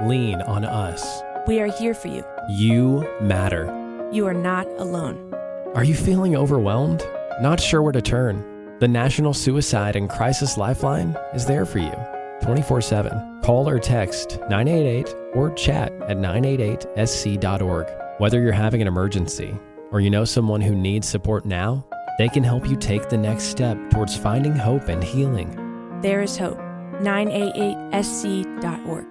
Lean on us. We are here for you. You matter. You are not alone. Are you feeling overwhelmed? Not sure where to turn? The National Suicide and Crisis Lifeline is there for you 24/7. Call or text 988 or chat at 988sc.org. Whether you're having an emergency or you know someone who needs support now, they can help you take the next step towards finding hope and healing. There is hope. 988sc.org.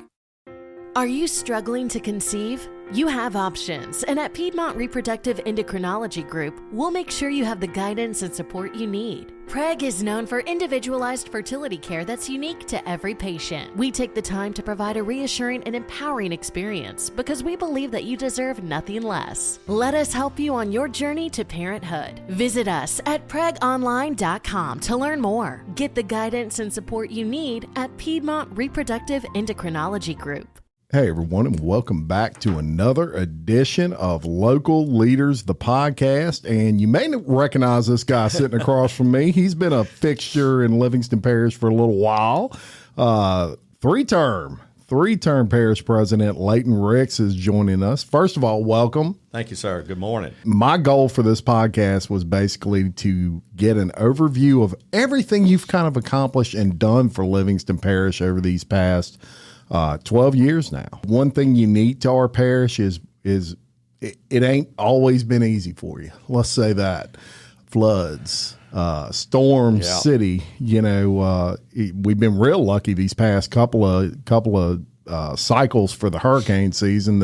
Are you struggling to conceive? You have options, and at Piedmont Reproductive Endocrinology Group, we'll make sure you have the guidance and support you need. PREG is known for individualized fertility care that's unique to every patient. We take the time to provide a reassuring and empowering experience because we believe that you deserve nothing less. Let us help you on your journey to parenthood. Visit us at pregonline.com to learn more. Get the guidance and support you need at Piedmont Reproductive Endocrinology Group. Hey, everyone, and welcome back to another edition of Local Leaders, the podcast. And you may recognize this guy sitting across from me. He's been a fixture in Livingston Parish for a little while. Three-term parish president Layton Ricks is joining us. First of all, welcome. Thank you, sir. Good morning. My goal for this podcast was basically to get an overview of everything you've kind of accomplished and done for Livingston Parish over these past 12 years now. One thing unique to our parish is it ain't always been easy for you. Let's say that. Floods, storm city, we've been real lucky these past couple of cycles for the hurricane season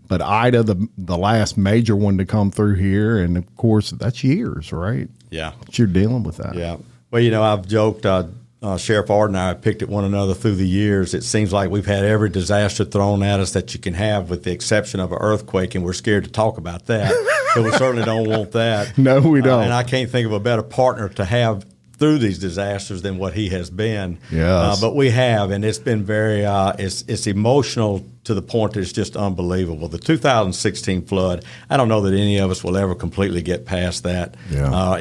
but Ida, the last major one to come through here. And of course that's years, right? Yeah. But you're dealing with that. Yeah. Well, I've joked, Sheriff Ard and I have picked at one another through the years. It seems like we've had every disaster thrown at us that you can have, with the exception of an earthquake, and we're scared to talk about that. So we certainly don't want that. No, we don't. And I can't think of a better partner to have through these disasters than what he has been. Yes. But we have, and it's been very, it's emotional to the point that it's just unbelievable. The 2016 flood, I don't know that any of us will ever completely get past that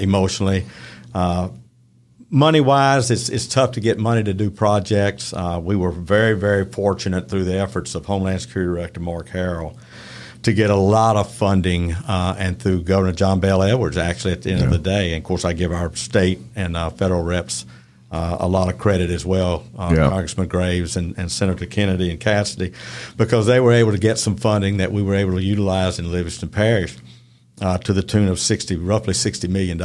emotionally. Money-wise, it's tough to get money to do projects. We were very, very fortunate through the efforts of Homeland Security Director Mark Harrell to get a lot of funding, and through Governor John Bell Edwards, actually, at the end of the day. And, of course, I give our state and federal reps a lot of credit as well, Congressman Graves and Senator Kennedy and Cassidy, because they were able to get some funding that we were able to utilize in Livingston Parish to the tune of roughly $60 million.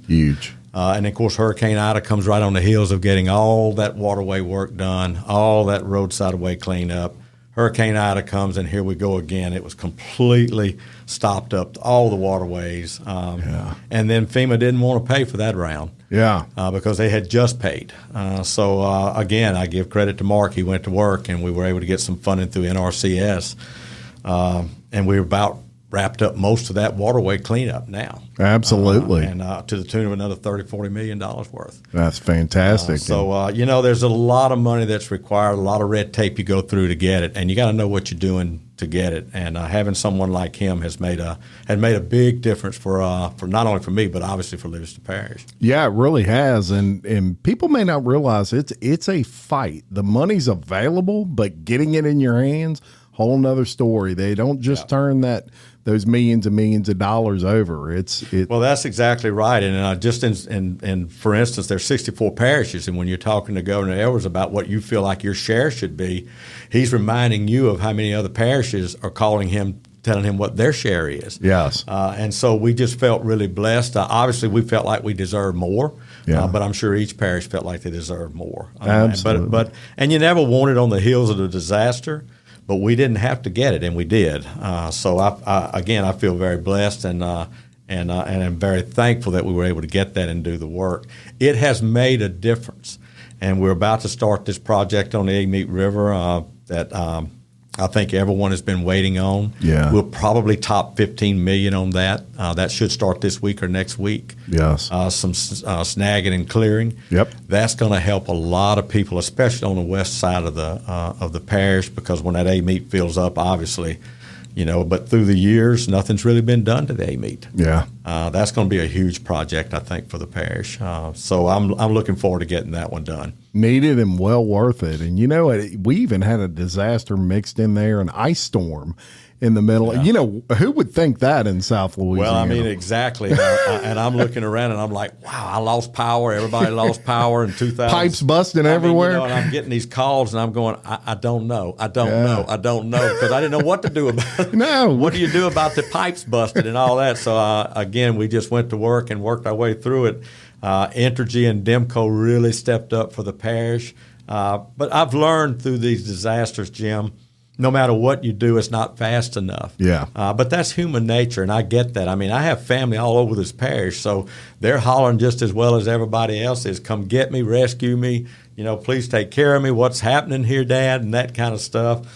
Huge. And, of course, Hurricane Ida comes right on the heels of getting all that waterway work done, all that roadside way cleaned up. Hurricane Ida comes, and here we go again. It was completely stopped up, all the waterways. And then FEMA didn't want to pay for that round because they had just paid. So, again, I give credit to Mark. He went to work, and we were able to get some funding through NRCS. And we were about wrapped up most of that waterway cleanup now. Absolutely. And to the tune of another $30-40 million worth. That's fantastic. There's a lot of money that's required, a lot of red tape you go through to get it, and you got to know what you're doing to get it. And having someone like him had made a big difference for not only for me, but obviously for Livingston Parish. Yeah, it really has. And people may not realize it's a fight. The money's available, but getting it in your hands, whole nother story. They don't just turn those millions and millions of dollars over. Well, that's exactly right. And just in for instance, there's 64 parishes, and when you're talking to Governor Edwards about what you feel like your share should be, he's reminding you of how many other parishes are calling him, telling him what their share is. Yes. And so we just felt really blessed. Obviously, we felt like we deserved more, but I'm sure each parish felt like they deserved more. Absolutely. And you never want it on the heels of the disaster. But we didn't have to get it, and we did. So I feel very blessed, and I'm very thankful that we were able to get that and do the work. It has made a difference, and we're about to start this project on the Amite River that I think everyone has been waiting on. Yeah. We'll probably top $15 million on that. That should start this week or next week. Yes. Some snagging and clearing. Yep. That's going to help a lot of people, especially on the west side of the parish, because when that Amite fills up, obviously, but through the years, nothing's really been done to the Amite. Yeah. That's going to be a huge project, I think, for the parish. So I'm looking forward to getting that one done. Needed and well worth it. And we even had a disaster mixed in there, an ice storm in the middle. Yeah. Who would think that in South Louisiana? Well, I mean, exactly. And I'm looking around and I'm like, wow, I lost power. Everybody lost power in 2000. Pipes busting everywhere. And I'm getting these calls and I'm going, I don't know. I don't know. I don't know, because I didn't know what to do about it. No. What do you do about the pipes busted and all that? So, again, we just went to work and worked our way through it. Entergy and Demco really stepped up for the parish. But I've learned through these disasters, Jim, no matter what you do, it's not fast enough. Yeah. But that's human nature, and I get that. I mean, I have family all over this parish, so they're hollering just as well as everybody else is. Come get me, rescue me, please take care of me. What's happening here, Dad, and that kind of stuff.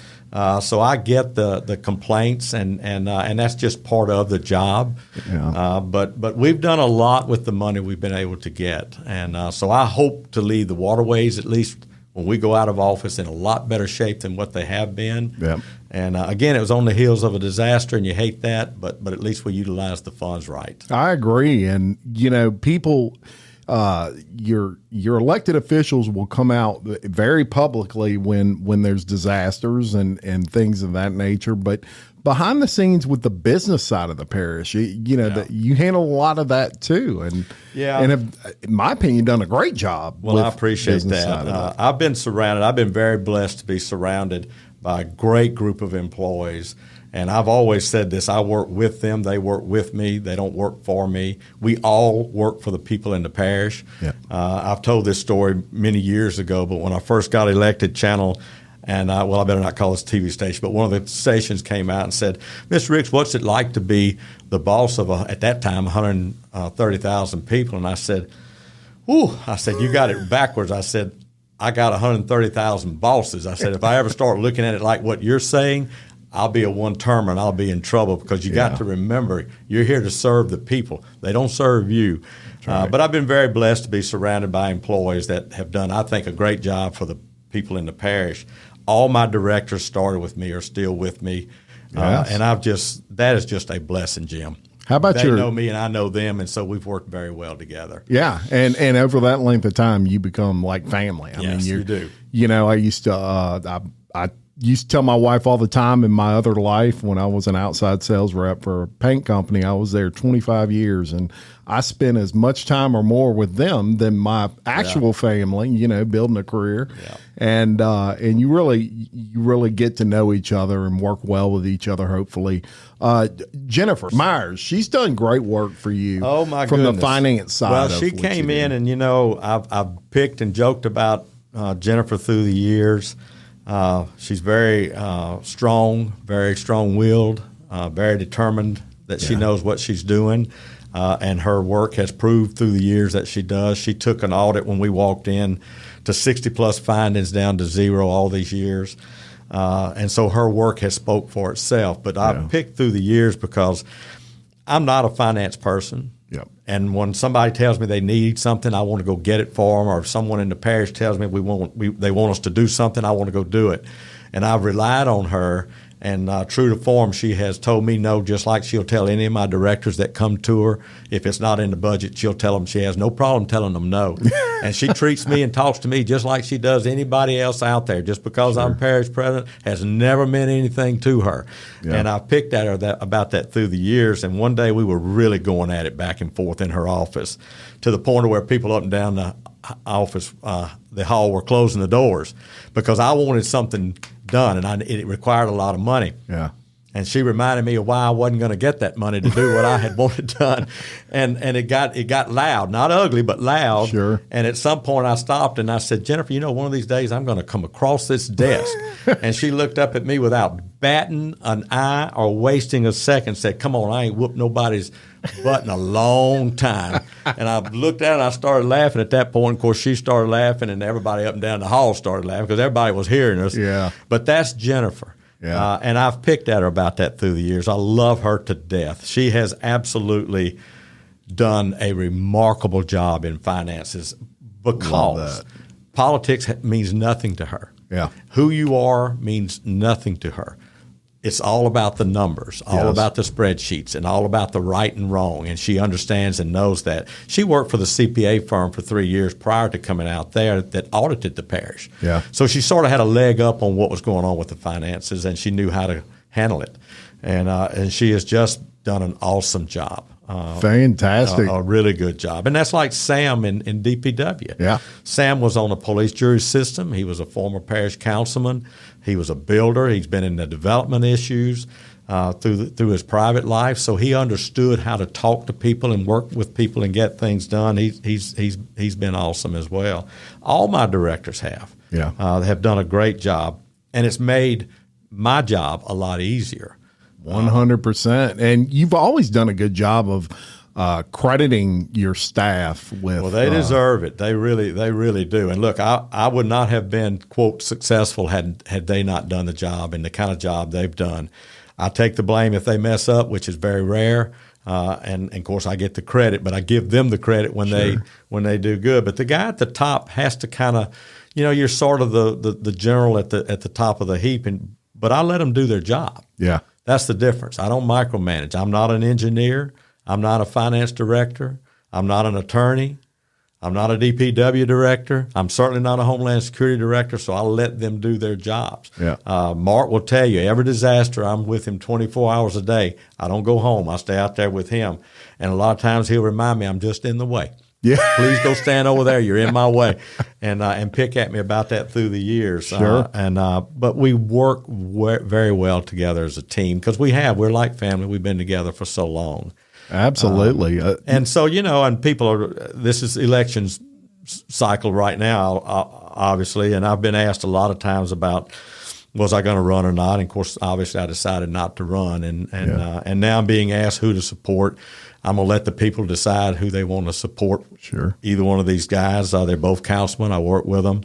So I get the complaints, and that's just part of the job. Yeah. But we've done a lot with the money we've been able to get, and so I hope to leave the waterways, at least when we go out of office, in a lot better shape than what they have been. Yep. And again, it was on the heels of a disaster, and you hate that, but at least we utilized the funds right. I agree, and people. Your elected officials will come out very publicly when there's disasters and things of that nature, but behind the scenes with the business side of the parish, that you handle a lot of that too, and have, in my opinion, done a great job. Well, I appreciate that. I've been surrounded. I've been very blessed to be surrounded by a great group of employees. And I've always said this, I work with them, they work with me, they don't work for me. We all work for the people in the parish. Yeah. I've told this story many years ago, but when I first got elected, Channel, and I better not call this a TV station, but one of the stations came out and said, Mr. Ricks, what's it like to be the boss of, at that time, 130,000 people? And I said, you got it backwards. I said, I got 130,000 bosses. I said, if I ever start looking at it like what you're saying, I'll be a one-termer and I'll be in trouble, because you got to remember, you're here to serve the people. They don't serve you. Right. But I've been very blessed to be surrounded by employees that have done, I think, a great job for the people in the parish. All my directors started with me, are still with me. Yes. And that is just a blessing, Jim. How about they know me and I know them, and so we've worked very well together. Yeah, and over that length of time, you become like family. I mean, you do. I used to I used to tell my wife all the time in my other life, when I was an outside sales rep for a paint company, I was there 25 years, and I spent as much time or more with them than my actual family, building a career. Yeah. And you really get to know each other and work well with each other, hopefully. Jennifer Myers, she's done great work for you. Oh, my from goodness. The finance side. Well, she came in, and I've picked and joked about Jennifer through the years. She's very strong, very strong-willed, very determined that she knows what she's doing, and her work has proved through the years that she does. She took an audit when we walked in to 60-plus findings down to 0 all these years, and so her work has spoke for itself. But I've picked through the years because I'm not a finance person. Yep. And when somebody tells me they need something, I want to go get it for them. Or if someone in the parish tells me they want us to do something, I want to go do it. And I've relied on her. And true to form, she has told me no, just like she'll tell any of my directors that come to her. If it's not in the budget, she'll tell them she has no problem telling them no. And she treats me and talks to me just like she does anybody else out there. Just because I'm parish president has never meant anything to her. Yeah. And I've picked at her about that through the years. And one day we were really going at it back and forth in her office, to the point of where people up and down the office, the hall, were closing the doors because I wanted something done, and it required a lot of money. Yeah. And she reminded me of why I wasn't going to get that money to do what I had wanted done. And it got loud, not ugly, but loud. Sure. And at some point I stopped and I said, Jennifer, one of these days I'm going to come across this desk. And she looked up at me without batting an eye or wasting a second, said, come on, I ain't whooped nobody's butt in a long time. And I looked at her and I started laughing at that point. Of course, she started laughing and everybody up and down the hall started laughing because everybody was hearing us. Yeah. But that's Jennifer. Yeah. And I've picked at her about that through the years. I love her to death. She has absolutely done a remarkable job in finances because politics means nothing to her. Yeah. Who you are means nothing to her. it's all about the numbers, all Yes. about the spreadsheets, and all about the right and wrong. And she understands and knows that. She worked for the CPA firm for 3 years prior to coming out there that audited the parish. Yeah. So she sort of had a leg up on what was going on with the finances, and she knew how to handle it. And she has just done an awesome job. Fantastic. A really good job. And that's like Sam in DPW. Yeah. Sam was on the police jury system. He was a former parish councilman. He was a builder. He's been in the development issues through his private life. So he understood how to talk to people and work with people and get things done. He's been awesome as well. All my directors have. Yeah. They have done a great job. And it's made my job a lot easier. 100%. And you've always done a good job of crediting your staff with. Well, they deserve it. They really do. And look, I would not have been, quote, successful had they not done the job and the kind of job they've done. I take the blame if they mess up, which is very rare. And of course, I get the credit, but I give them the credit when they do good. But the guy at the top has to kind of, you're sort of the general at the top of the heap, but I let them do their job. Yeah. That's the difference. I don't micromanage. I'm not an engineer. I'm not a finance director. I'm not an attorney. I'm not a DPW director. I'm certainly not a Homeland Security director, so I let them do their jobs. Yeah. Mark will tell you, every disaster, I'm with him 24 hours a day. I don't go home. I stay out there with him. And a lot of times he'll remind me I'm just in the way. Yeah. Please go stand over there. You're in my way, and pick at me about that through the years. Sure. But we work very well together as a team because we're like family. We've been together for so long. Absolutely. And so, and people this is elections cycle right now, obviously, and I've been asked a lot of times about was I going to run or not. And of course, obviously, I decided not to run, and now I'm being asked who to support. I'm going to let the people decide who they want to support. Sure. Either one of these guys. They're both councilmen. I work with them.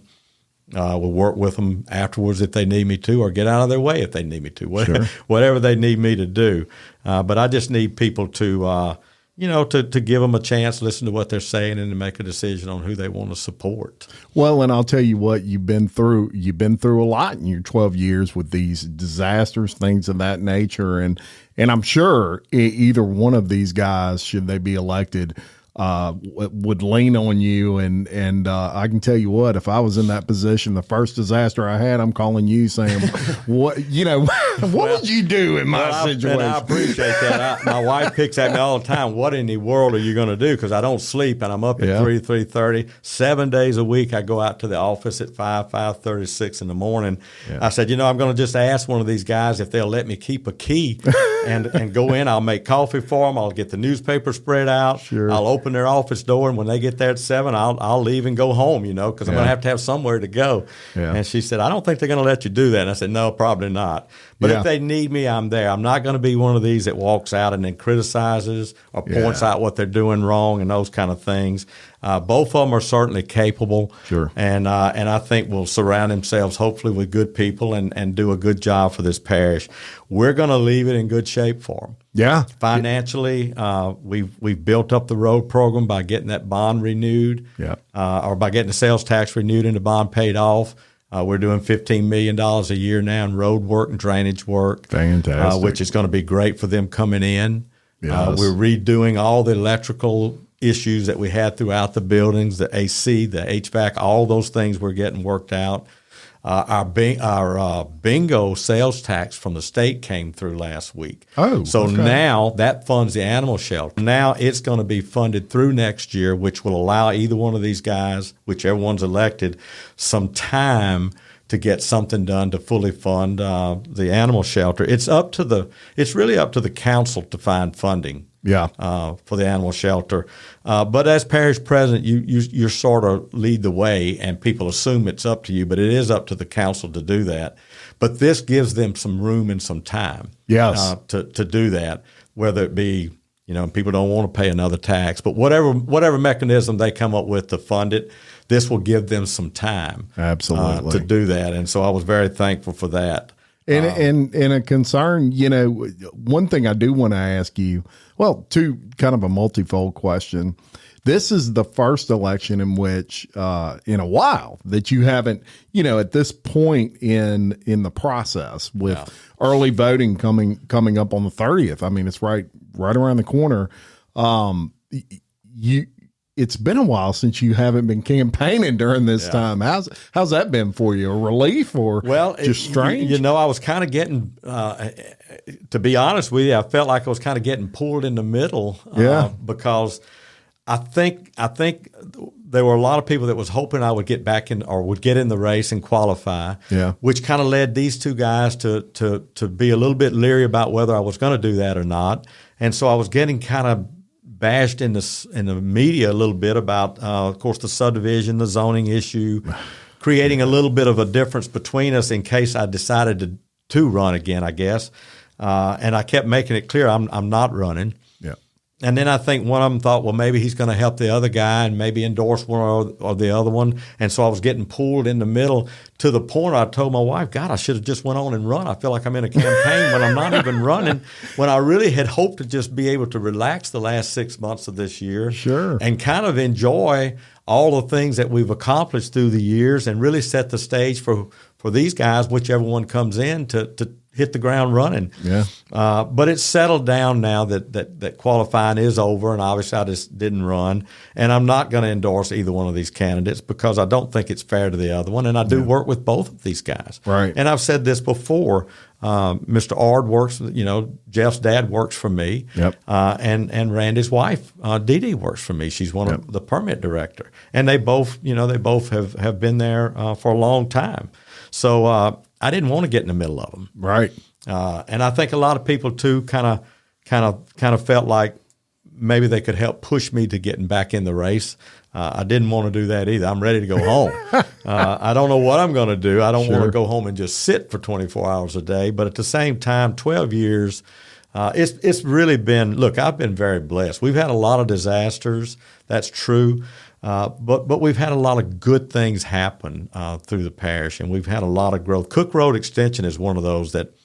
We'll work with them afterwards if they need me to, or get out of their way if they need me to. Whatever they need me to do. But I just need people to, to give them a chance, listen to what they're saying, and to make a decision on who they want to support. Well, and I'll tell you what, you've been through a lot in your 12 years with these disasters, things of that nature, and I'm sure either one of these guys, should they be elected, would lean on you, and I can tell you what, if I was in that position, the first disaster I had, I'm calling you saying, what would you do in my situation? And I appreciate that. My wife picks at me all the time, what in the world are you going to do? Because I don't sleep, and I'm up at 3:30, 7 days a week. I go out to the office at 5:30, 6 in the morning. Yeah. I said, I'm going to just ask one of these guys if they'll let me keep a key and go in. I'll make coffee for them. I'll get the newspaper spread out. Sure. I'll open their office door, and when they get there at 7, I'll leave and go home, because I'm going to have somewhere to go. Yeah. And she said, I don't think they're going to let you do that. And I said, no, probably not. But if they need me, I'm there. I'm not going to be one of these that walks out and then criticizes or points out what they're doing wrong and those kind of things. Both of them are certainly capable. Sure. And I think will surround themselves hopefully with good people and do a good job for this parish. We're going to leave it in good shape for them. Yeah. Financially, we've built up the road program by getting that bond renewed. Yeah. Or by getting the sales tax renewed and the bond paid off. We're doing $15 million a year now in road work and drainage work. Fantastic. Which is going to be great for them coming in. Yes. We're redoing all the electrical issues that we had throughout the buildings, the AC, the HVAC, all those things we're getting worked out. Our bingo sales tax from the state came through last week. So now that funds the animal shelter. Now it's going to be funded through next year, which will allow either one of these guys, whichever one's elected, some time to get something done to fully fund the animal shelter. It's really up to the council to find funding. For the animal shelter. But as parish president, you sort of lead the way, and people assume it's up to you, but it is up to the council to do that. But this gives them some room and some time to do that, whether it be, people don't want to pay another tax, but whatever mechanism they come up with to fund it, this will give them some time Absolutely. to do that. And so I was very thankful for that. And a concern, one thing I do want to ask you, well, kind of a multifold question. This is the first election in which, in a while, that you haven't, at this point in the process with early voting coming up on the 30th. I mean, it's right around the corner. It's been a while since you haven't been campaigning during this time. How's that been for you? A relief or just strange? I was kind of getting, to be honest with you, I felt like I was kind of getting pulled in the middle because I think there were a lot of people that was hoping I would get back in or would get in the race and qualify, which kind of led these two guys to be a little bit leery about whether I was going to do that or not. And so I was getting kind of bashed in the media a little bit about, of course, the subdivision, the zoning issue, creating a little bit of a difference between us in case I decided to run again, I guess. And I kept making it clear I'm not running. Yeah. And then I think one of them thought, well, maybe he's going to help the other guy and maybe endorse one or the other one. And so I was getting pulled in the middle to the point I told my wife, God, I should have just went on and run. I feel like I'm in a campaign when I'm not even running, when I really had hoped to just be able to relax the last 6 months of this year and kind of enjoy all the things that we've accomplished through the years and really set the stage for these guys, whichever one comes in, to hit the ground running. Yeah. But it's settled down now that qualifying is over, and obviously I just didn't run. And I'm not going to endorse either one of these candidates because I don't think it's fair to the other one. And I do work with both of these guys. Right. And I've said this before. Mr. Ard works, Jeff's dad works for me. Yep. And Randy's wife, Dee Dee, works for me. She's one of the permit director. And they both have been there for a long time. So I didn't want to get in the middle of them. Right. And I think a lot of people too kind of felt like maybe they could help push me to getting back in the race. I didn't want to do that either. I'm ready to go home. I don't know what I'm going to do. I don't want to go home and just sit for 24 hours a day. But at the same time, 12 years, it's really been, look, I've been very blessed. We've had a lot of disasters. That's true. But we've had a lot of good things happen through the parish, and we've had a lot of growth. Cook Road Extension is one of those that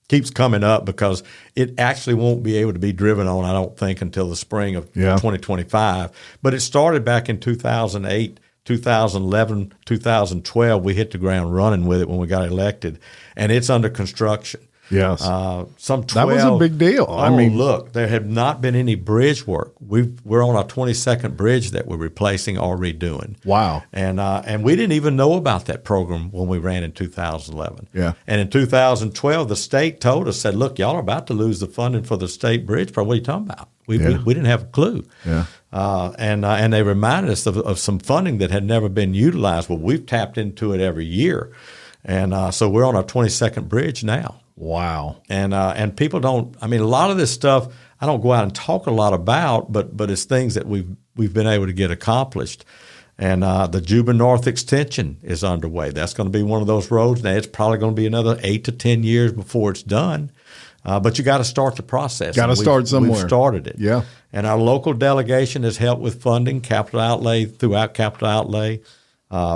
keeps coming up because it actually won't be able to be driven on, I don't think, until the spring of 2025. But it started back in 2008, 2011, 2012. We hit the ground running with it when we got elected, and it's under construction. Yes. Some 12, that was a big deal. I mean, look, there have not been any bridge work. We're on our 22nd bridge that we're replacing or redoing. Wow. And we didn't even know about that program when we ran in 2011. Yeah. And in 2012, the state told us, said, look, y'all are about to lose the funding for the state bridge program. What are you talking about? We didn't have a clue. Yeah. And they reminded us of some funding that had never been utilized. Well, we've tapped into it every year. And so we're on our 22nd bridge now. Wow. And people don't, I mean, a lot of this stuff I don't go out and talk a lot about, but it's things that we've been able to get accomplished. And the Juba North Extension is underway. That's going to be one of those roads. Now, it's probably going to be another 8 to 10 years before it's done. But you got to start the process. Got to start somewhere. We've started it. Yeah. And our local delegation has helped with funding, capital outlay, throughout capital outlay.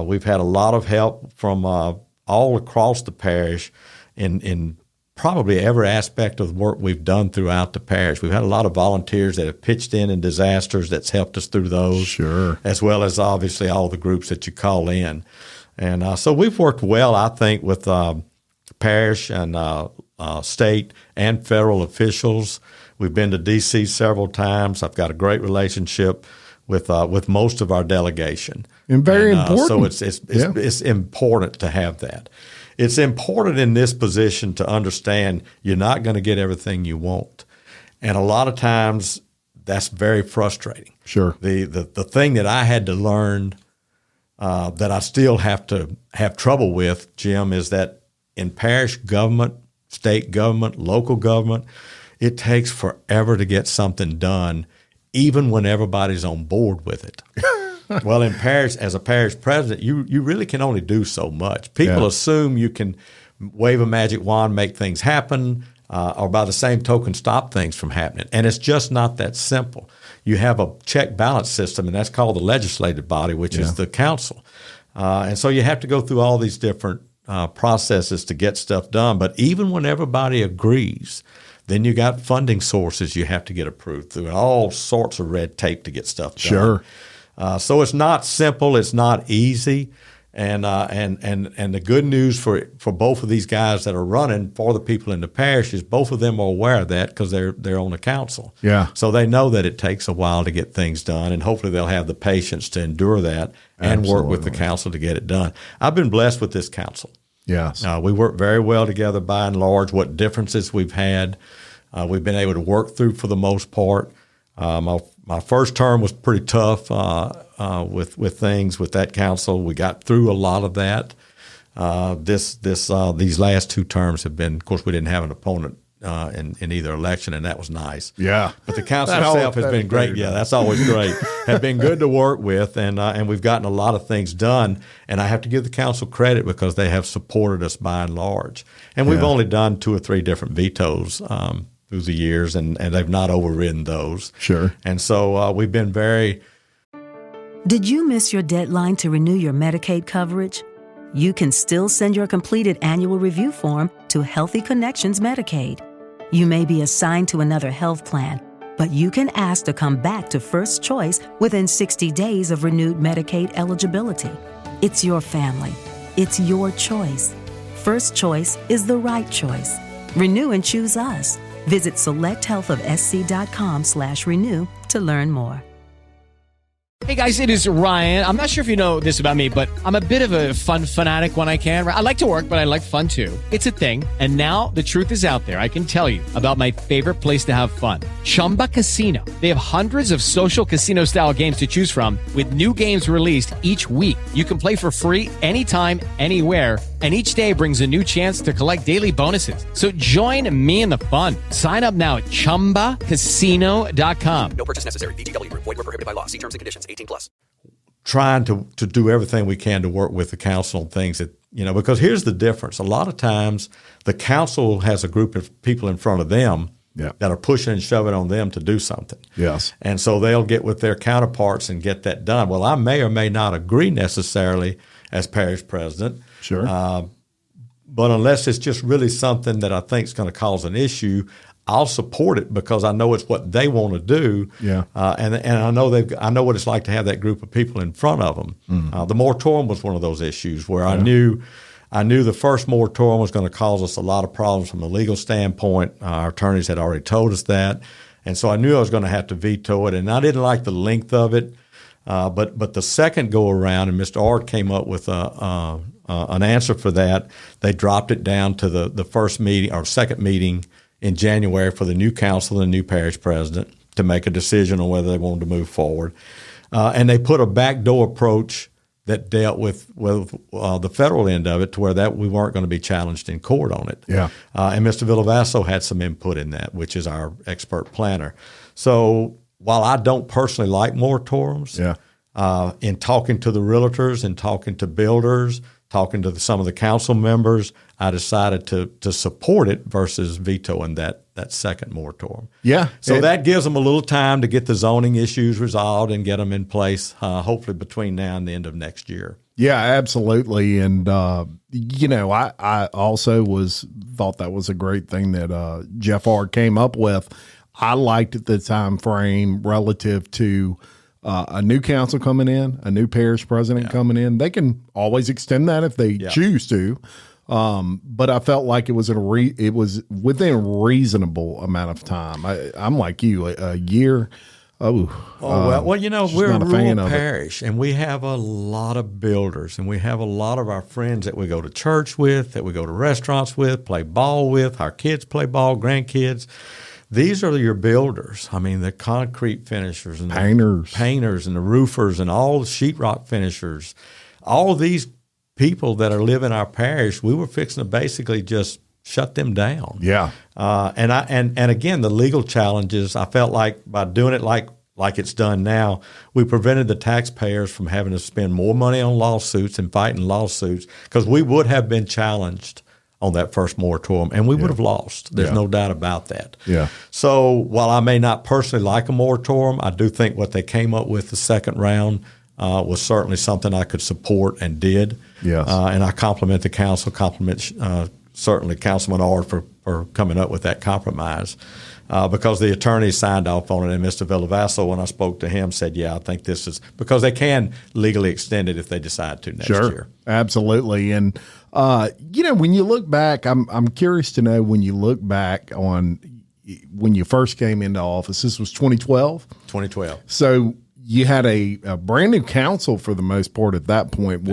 We've had a lot of help from all across the parish in probably every aspect of the work we've done throughout the parish. We've had a lot of volunteers that have pitched in disasters that's helped us through those. Sure. As well as obviously all the groups that you call in. And so we've worked well, I think, with parish and state and federal officials. We've been to D.C. several times. I've got a great relationship with most of our delegation. And very important. So it's important to have that. It's important in this position to understand you're not going to get everything you want. And a lot of times that's very frustrating. Sure. The thing that I had to learn that I still have to have trouble with, Jim, is that in parish government, state government, local government, it takes forever to get something done, even when everybody's on board with it. Well, in parish, as a parish president, you really can only do so much. People assume you can wave a magic wand, make things happen, or by the same token, stop things from happening. And it's just not that simple. You have a check-balance system, and that's called the legislative body, which is the council. And so you have to go through all these different processes to get stuff done. But even when everybody agrees, then you got funding sources you have to get approved through, and all sorts of red tape to get stuff done. Sure. So it's not simple. It's not easy. And the good news for both of these guys that are running for the people in the parish is both of them are aware of that because they're on the council. Yeah. So they know that it takes a while to get things done, and hopefully they'll have the patience to endure that and work with the council to get it done. I've been blessed with this council. Yes. We work very well together by and large. What differences we've had, we've been able to work through for the most part. My first term was pretty tough with things with that council. We got through a lot of that. These last 2 terms have been, of course, we didn't have an opponent in either election, and that was nice. Yeah. But the council itself has been great. Yeah, that's always great. Have been good to work with, and we've gotten a lot of things done. And I have to give the council credit because they have supported us by and large. And we've only done 2 or 3 different vetoes through the years, and they've not overridden those. Sure. And so we've been very. Did you miss your deadline to renew your Medicaid coverage? You can still send your completed annual review form to Healthy Connections Medicaid. You may be assigned to another health plan, but you can ask to come back to First Choice within 60 days of renewed Medicaid eligibility. It's your family. It's your choice. First Choice is the right choice. Renew and choose us. Visit selecthealthofsc.com/renew to learn more. Hey guys, it is Ryan. I'm not sure if you know this about me, but I'm a bit of a fun fanatic when I can. I like to work, but I like fun too. It's a thing. And now the truth is out there. I can tell you about my favorite place to have fun. Chumba Casino. They have hundreds of social casino style games to choose from with new games released each week. You can play for free anytime, anywhere. And each day brings a new chance to collect daily bonuses. So join me in the fun. Sign up now at ChumbaCasino.com. No purchase necessary. VGW. Void where prohibited by law. See terms and conditions. 18+. Trying to do everything we can to work with the council on things that, because here's the difference. A lot of times the council has a group of people in front of them that are pushing and shoving on them to do something. Yes. And so they'll get with their counterparts and get that done. Well, I may or may not agree necessarily as parish president. Sure. But unless it's just really something that I think is going to cause an issue, I'll support it because I know it's what they want to do. Yeah. And I know I know what it's like to have that group of people in front of them. The moratorium was one of those issues where I knew the first moratorium was going to cause us a lot of problems from a legal standpoint. Our attorneys had already told us that. And so I knew I was going to have to veto it. And I didn't like the length of it. But the second go around, and Mr. Ard came up with an answer for that. They dropped it down to the first meeting or second meeting in January for the new council and the new parish president to make a decision on whether they wanted to move forward. And they put a backdoor approach that dealt with the federal end of it to where that we weren't going to be challenged in court on it. Yeah. And Mr. Villavasso had some input in that, which is our expert planner. So while I don't personally like moratoriums, in talking to the realtors and talking to builders, talking to some of the council members, I decided to support it versus vetoing that second moratorium. Yeah. So that gives them a little time to get the zoning issues resolved and get them in place, hopefully between now and the end of next year. Yeah, absolutely. And, I also thought that was a great thing that Jeff Ard came up with. I liked the time frame relative to a new council coming in, a new parish president coming in. They can always extend that if they choose to. But I felt like it was it was within a reasonable amount of time. I'm like you, a year. We're a rural parish, and we have a lot of builders, and we have a lot of our friends that we go to church with, that we go to restaurants with, play ball with. Our kids play ball, grandkids. These are your builders. I mean, the concrete finishers and painters and the roofers and all the sheetrock finishers. All of these people that are living in our parish, we were fixing to basically just shut them down. Yeah. And again, the legal challenges, I felt like by doing it like it's done now, we prevented the taxpayers from having to spend more money on lawsuits and fighting lawsuits because we would have been challenged on that first moratorium, and we would have lost. There's no doubt about that. Yeah. So while I may not personally like a moratorium, I do think what they came up with the second round was certainly something I could support and did. Yes. And I compliment the council, certainly Councilman Ard for coming up with that compromise. Because the attorney signed off on it, and Mr. Villavasso, when I spoke to him, said, yeah, I think this is – because they can legally extend it if they decide to next year. Absolutely. And, when you look back, I'm curious to know when you look back on when you first came into office. This was 2012? 2012. So you had a brand new council for the most part at that point.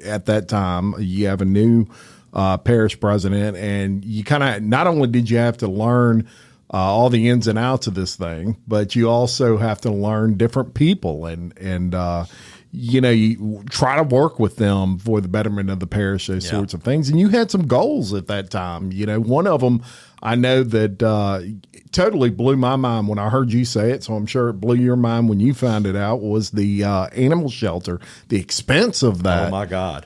At that time, you have a new parish president, and you kind of – not only did you have to learn – all the ins and outs of this thing, but you also have to learn different people and you try to work with them for the betterment of the parish, those sorts of things. And you had some goals at that time. One of them I know that totally blew my mind when I heard you say it, so I'm sure it blew your mind when you found it out, was the animal shelter, the expense of that. Oh, my God.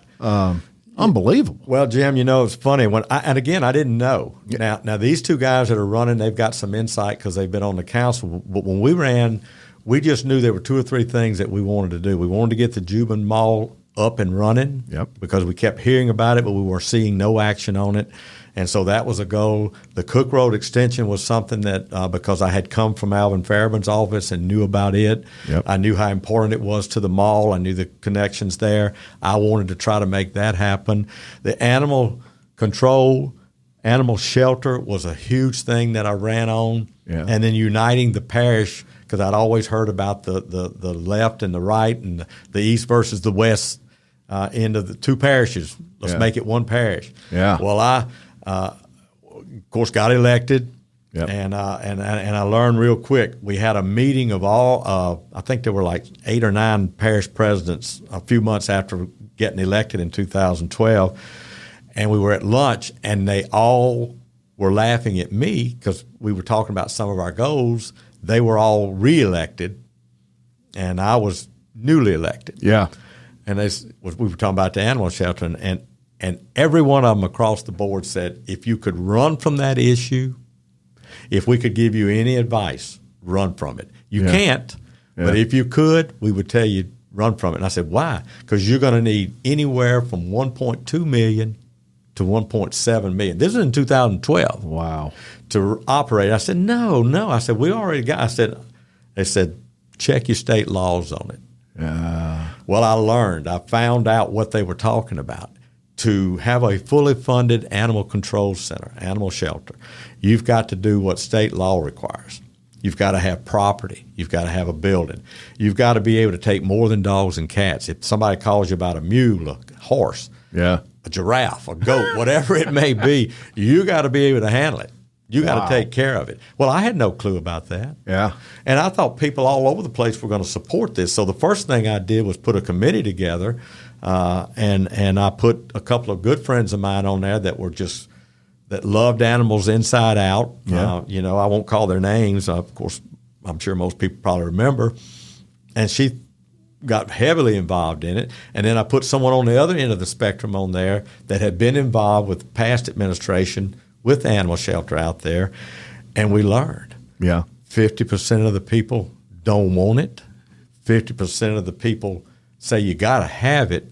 Unbelievable. Well, Jim, it's funny and again, I didn't know. Yeah. Now these two guys that are running, they've got some insight because they've been on the council. But when we ran, we just knew there were 2 or 3 things that we wanted to do. We wanted to get the Juban Mall up and running because we kept hearing about it, but we were seeing no action on it. And so that was a goal. The Cook Road extension was something that because I had come from Alvin Fairbairn's office and knew about it, I knew how important it was to the mall. I knew the connections there. I wanted to try to make that happen. The animal control, animal shelter was a huge thing that I ran on. Yeah. And then uniting the parish, because I'd always heard about the left and the right and the east versus the west end of the 2 parishes. Let's make it 1 parish. Yeah. Well, I of course, got elected, and I learned real quick. We had a meeting of all. I think there were like 8 or 9 parish presidents a few months after getting elected in 2012, and we were at lunch, and they all were laughing at me because we were talking about some of our goals. They were all reelected, and I was newly elected. Yeah, and we were talking about the animal shelter, and every one of them across the board said, if you could run from that issue, if we could give you any advice, run from it. You can't, but if you could, we would tell you run from it. And I said, why? Because you're going to need anywhere from $1.2 million to $1.7 million. This is in 2012. Wow. To operate. I said, no. I said, we already got. They said, check your state laws on it. Well, I found out what they were talking about. To have a fully funded animal control center, animal shelter, you've got to do what state law requires. You've got to have property. You've got to have a building. You've got to be able to take more than dogs and cats. If somebody calls you about a mule, a horse, a giraffe, a goat, whatever it may be, you got to be able to handle it. You got to take care of it. Well, I had no clue about that. Yeah. And I thought people all over the place were going to support this. So the first thing I did was put a committee together, and I put a couple of good friends of mine on there that loved animals inside out. Yeah. I won't call their names. Of course, I'm sure most people probably remember. And she got heavily involved in it. And then I put someone on the other end of the spectrum on there that had been involved with past administration with the animal shelter out there, and we learned. 50% of the people don't want it. 50% of the people say you got to have it,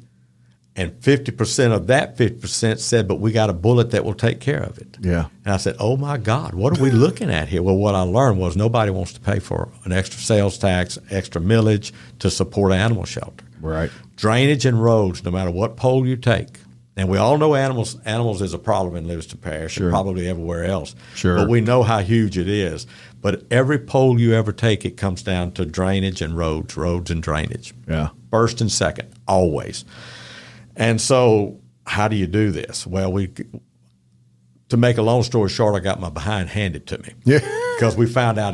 and 50% of that 50% said, but we got a bullet that will take care of it. Yeah. And I said, oh, my God, what are we looking at here? Well, what I learned was nobody wants to pay for an extra sales tax, extra millage to support an animal shelter. Right. Drainage and roads, no matter what poll you take. And we all know animals is a problem in Livingston Parish and probably everywhere else. Sure. But we know how huge it is. But every poll you ever take, it comes down to drainage and roads and drainage. Yeah. First and second, always. And so how do you do this? Well, to make a long story short, I got my behind handed to me. Yeah. Because we found out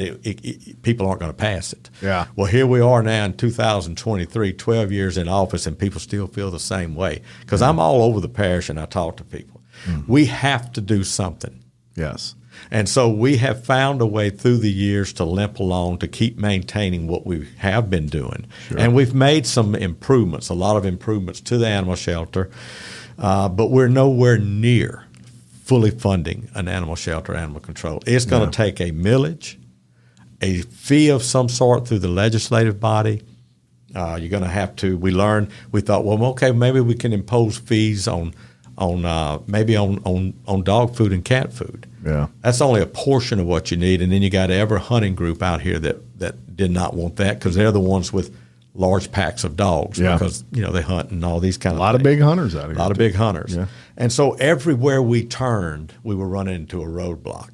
people aren't going to pass it. Yeah. Well, here we are now in 2023, 12 years in office, and people still feel the same way. Because I'm all over the parish and I talk to people. We have to do something. Yes. And so we have found a way through the years to limp along to keep maintaining what we have been doing. Sure. And we've made some improvements, a lot of improvements to the animal shelter, but we're nowhere near fully funding an animal shelter, animal control. It's going to take a millage, a fee of some sort through the legislative body, You're going to have to. We learned. We thought, well, okay, maybe we can impose fees on dog food and cat food. Yeah, that's only a portion of what you need, and then you got every hunting group out here that did not want that because they're the ones with large packs of dogs because they hunt and all these kind of things. A lot of big hunters out here. A lot of big hunters. Yeah. And so everywhere we turned, we were running into a roadblock.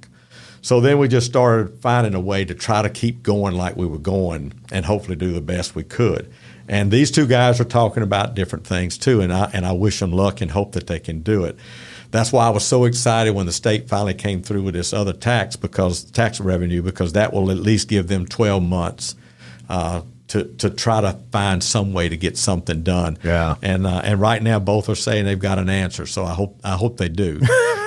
So then we just started finding a way to try to keep going like we were going and hopefully do the best we could. And these two guys are talking about different things too, and I wish them luck and hope that they can do it. That's why I was so excited when the state finally came through with this other tax revenue, because that will at least give them 12 months to try to find some way to get something done. Yeah. And right now both are saying they've got an answer, so I hope they do.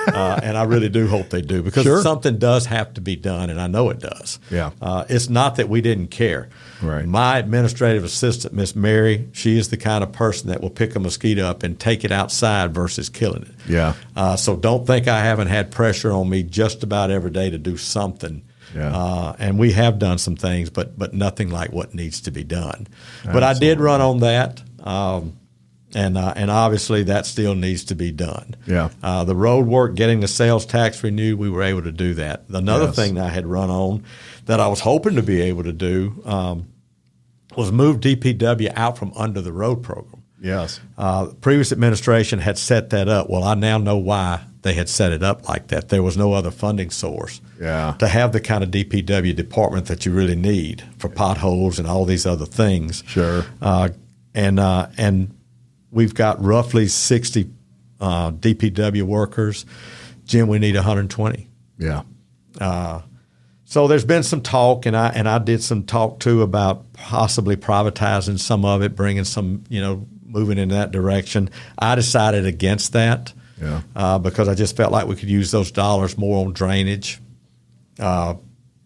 And I really do hope they do, because something does have to be done, and I know it does. Yeah. It's not that we didn't care. Right. My administrative assistant, Miss Mary, she is the kind of person that will pick a mosquito up and take it outside versus killing it. Yeah. So don't think I haven't had pressure on me just about every day to do something. Yeah. And we have done some things, but nothing like what needs to be done. But I did run on that, and obviously that still needs to be done. Yeah. The road work, getting the sales tax renewed, we were able to do that. Another thing that I had run on that I was hoping to be able to do was move DPW out from under the road program. Yes. Previous administration had set that up. Well, I now know why they had set it up like that. There was no other funding source to have the kind of DPW department that you really need for potholes and all these other things. Sure. And we've got roughly 60 DPW workers. Jim, we need 120. Yeah. So there's been some talk, and I did some talk too about possibly privatizing some of it, bringing some, moving in that direction. I decided against that. Yeah. Because I just felt like we could use those dollars more on drainage. And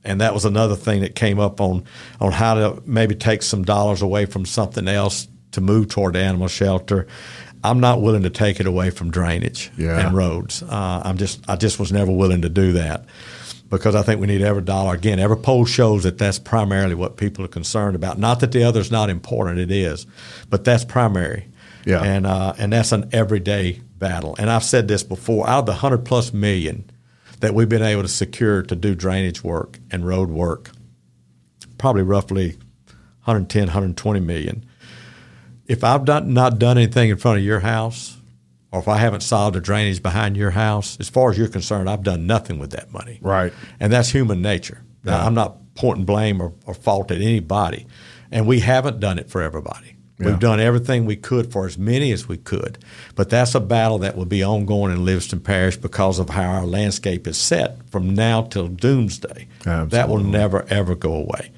that was another thing that came up on how to maybe take some dollars away from something else to move toward the animal shelter. I'm not willing to take it away from drainage and roads. I just was never willing to do that, because I think we need every dollar. Again, every poll shows that that's primarily what people are concerned about. Not that the other's not important, it is, but that's primary. Yeah. And that's an everyday battle. And I've said this before, out of the $100+ million that we've been able to secure to do drainage work and road work, probably roughly 110, 120 million. If I've not done anything in front of your house, or if I haven't solved the drainage behind your house, as far as you're concerned, I've done nothing with that money. Right. And that's human nature. Now, I'm not pointing blame or fault at anybody. And we haven't done it for everybody. Yeah. We've done everything we could for as many as we could. But that's a battle that will be ongoing in Livingston Parish because of how our landscape is set from now till doomsday. Absolutely. That will never, ever go away.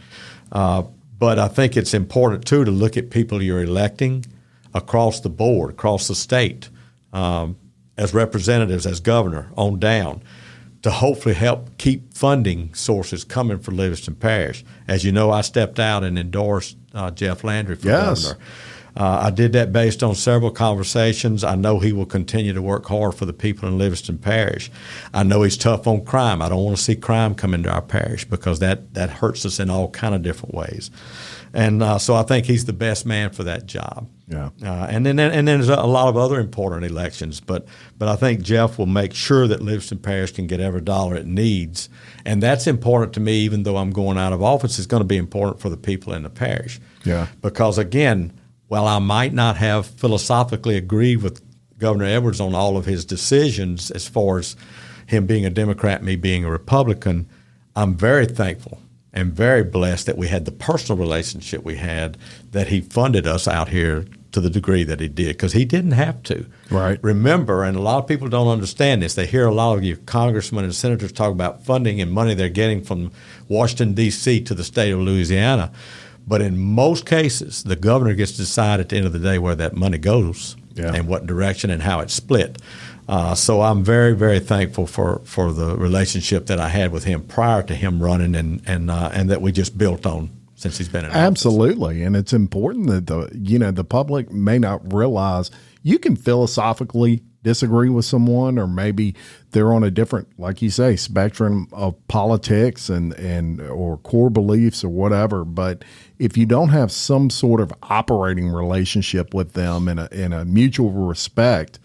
But I think it's important, too, to look at people you're electing across the board, across the state, as representatives, as governor, on down, to hopefully help keep funding sources coming for Livingston Parish. As you know, I stepped out and endorsed Jeff Landry for governor. I did that based on several conversations. I know he will continue to work hard for the people in Livingston Parish. I know he's tough on crime. I don't want to see crime come into our parish, because that hurts us in all kind of different ways. And so I think he's the best man for that job. Yeah. And then there's a lot of other important elections, but I think Jeff will make sure that Livingston Parish can get every dollar it needs, and that's important to me. Even though I'm going out of office, it's going to be important for the people in the parish. Yeah. Because again, while I might not have philosophically agreed with Governor Edwards on all of his decisions, as far as him being a Democrat, me being a Republican, I'm very thankful and very blessed that we had the personal relationship we had, that he funded us out here to the degree that he did, because he didn't have to. Right. Remember, and a lot of people don't understand this, they hear a lot of you congressmen and senators talk about funding and money they're getting from Washington, D.C. to the state of Louisiana. But in most cases, the governor gets to decide at the end of the day where that money goes and what direction and how it's split. So I'm very, very thankful for the relationship that I had with him prior to him running, and that we just built on since he's been in office. Absolutely. And it's important that the public may not realize you can philosophically disagree with someone, or maybe they're on a different, like you say, spectrum of politics and or core beliefs or whatever. But if you don't have some sort of operating relationship with them in a mutual respect,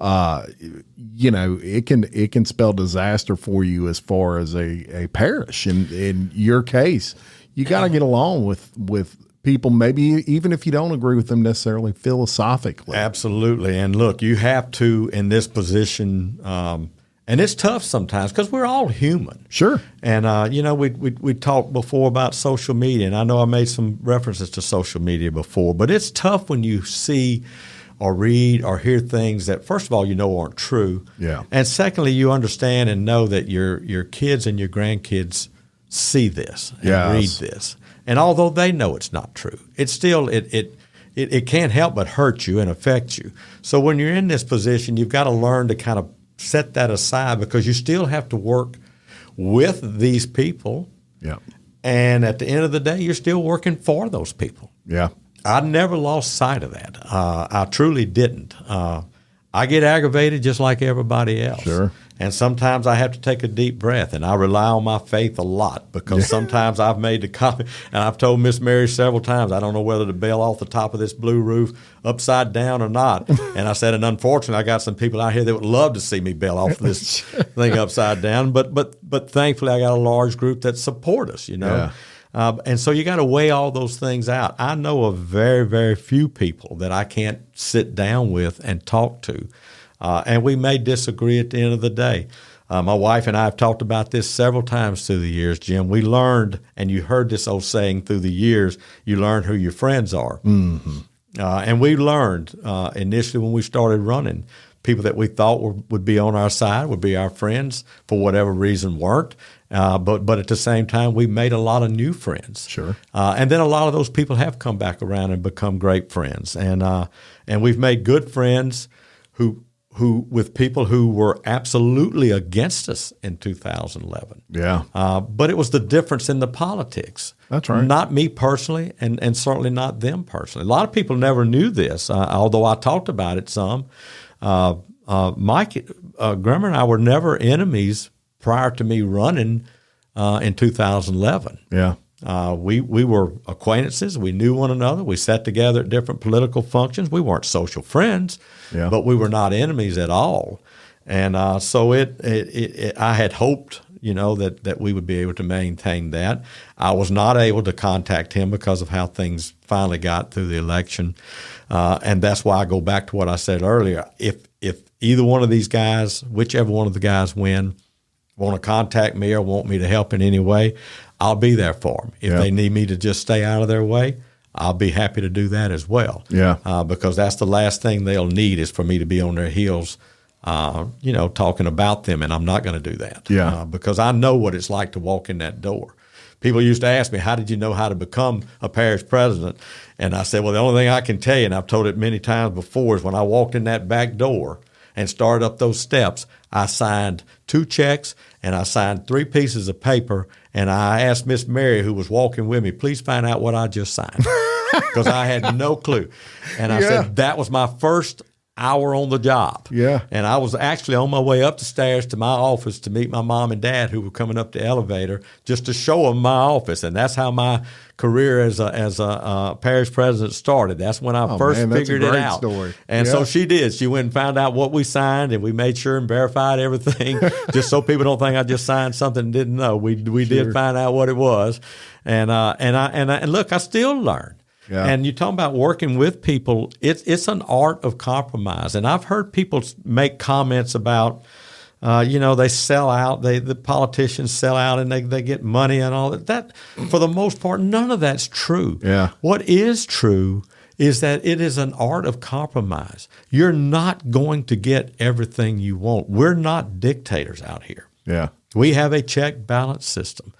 it can spell disaster for you as far as a parish. In your case, you got to get along with people, maybe even if you don't agree with them necessarily philosophically. Absolutely. And look, you have to, in this position, and it's tough sometimes because we're all human. Sure. And, we talked before about social media, and I know I made some references to social media before, but it's tough when you see or read or hear things that, first of all, aren't true. Yeah. And secondly, you understand and know that your kids and your grandkids see this and read this. And although they know it's not true, it's still it can't help but hurt you and affect you. So when you're in this position, you've got to learn to kind of set that aside, because you still have to work with these people. Yeah. And at the end of the day, you're still working for those people. Yeah. I never lost sight of that. I truly didn't. I get aggravated just like everybody else. Sure. And sometimes I have to take a deep breath, and I rely on my faith a lot, because sometimes I've made the comment, and I've told Miss Mary several times, I don't know whether to bail off the top of this blue roof upside down or not. And I said, and unfortunately, I got some people out here that would love to see me bail off this thing upside down. But thankfully, I got a large group that support us, Yeah. And so you got to weigh all those things out. I know of very, very few people that I can't sit down with and talk to. And we may disagree at the end of the day. My wife and I have talked about this several times through the years, Jim. We learned, and you heard this old saying through the years, you learn who your friends are. Mm-hmm. And we learned initially when we started running, people that we thought would be on our side, would be our friends, for whatever reason weren't. But at the same time, we made a lot of new friends. Sure. And then a lot of those people have come back around and become great friends. And we've made good friends who with people who were absolutely against us in 2011. Yeah. But it was the difference in the politics. That's right. Not me personally, and certainly not them personally. A lot of people never knew this, although I talked about it some. Mike Grimmer and I were never enemies prior to me running in 2011. Yeah. We were acquaintances. We knew one another. We sat together at different political functions. We weren't social friends, but we were not enemies at all. And so I had hoped, that we would be able to maintain that. I was not able to contact him because of how things finally got through the election. And that's why I go back to what I said earlier. If either one of these guys, whichever one of the guys win, want to contact me or want me to help in any way, I'll be there for them. If they need me to just stay out of their way, I'll be happy to do that as well. Yeah. Because that's the last thing they'll need is for me to be on their heels, talking about them, and I'm not going to do that. Yeah. Because I know what it's like to walk in that door. People used to ask me, how did you know how to become a parish president? And I said, well, the only thing I can tell you, and I've told it many times before, is when I walked in that back door and started up those steps, I signed 2 checks and I signed 3 pieces of paper, and I asked Miss Mary, who was walking with me, please find out what I just signed, because I had no clue. And I said that was my first hour on the job. Yeah. And I was actually on my way up the stairs to my office to meet my mom and dad, who were coming up the elevator, just to show them my office. And that's how my career as a parish president started. That's when I first figured it out. Story. And so she did. She went and found out what we signed, and we made sure and verified everything, just so people don't think I just signed something and didn't know. We did find out what it was, and look, I still learn. Yeah. And you talk about working with people, it's an art of compromise. And I've heard people make comments about, they sell out, the politicians sell out and they get money and all that. That, for the most part, none of that's true. Yeah. What is true is that it is an art of compromise. You're not going to get everything you want. We're not dictators out here. Yeah. We have a check balance system.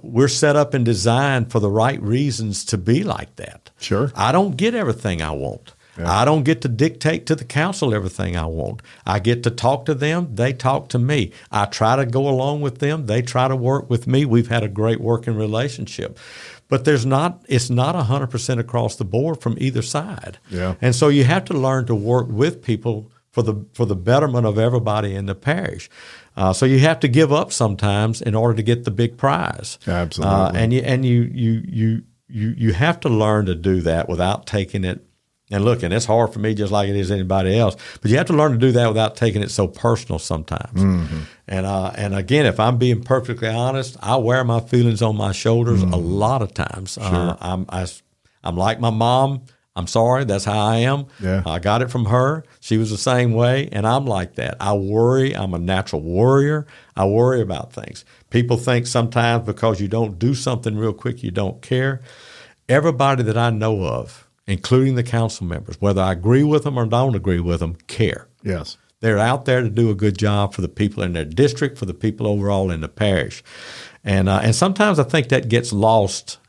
We're set up and designed for the right reasons to be like that. Sure. I don't get everything I want. Yeah. I don't get to dictate to the council everything I want. I get to talk to them. They talk to me. I try to go along with them. They try to work with me. We've had a great working relationship. But it's not 100% across the board from either side. Yeah. And so you have to learn to work with people for for the betterment of everybody in the parish. So you have to give up sometimes in order to get the big prize. Absolutely. And you have to learn to do that without taking it. And look, and it's hard for me just like it is anybody else, but you have to learn to do that without taking it so personal sometimes. Mm-hmm. And again, if I'm being perfectly honest, I wear my feelings on my shoulders a lot of times. Sure. I'm like my mom. I'm sorry, that's how I am. Yeah. I got it from her. She was the same way, and I'm like that. I worry. I'm a natural worrier. I worry about things. People think sometimes because you don't do something real quick, you don't care. Everybody that I know of, including the council members, whether I agree with them or don't agree with them, care. Yes. They're out there to do a good job for the people in their district, for the people overall in the parish. And sometimes I think that gets lost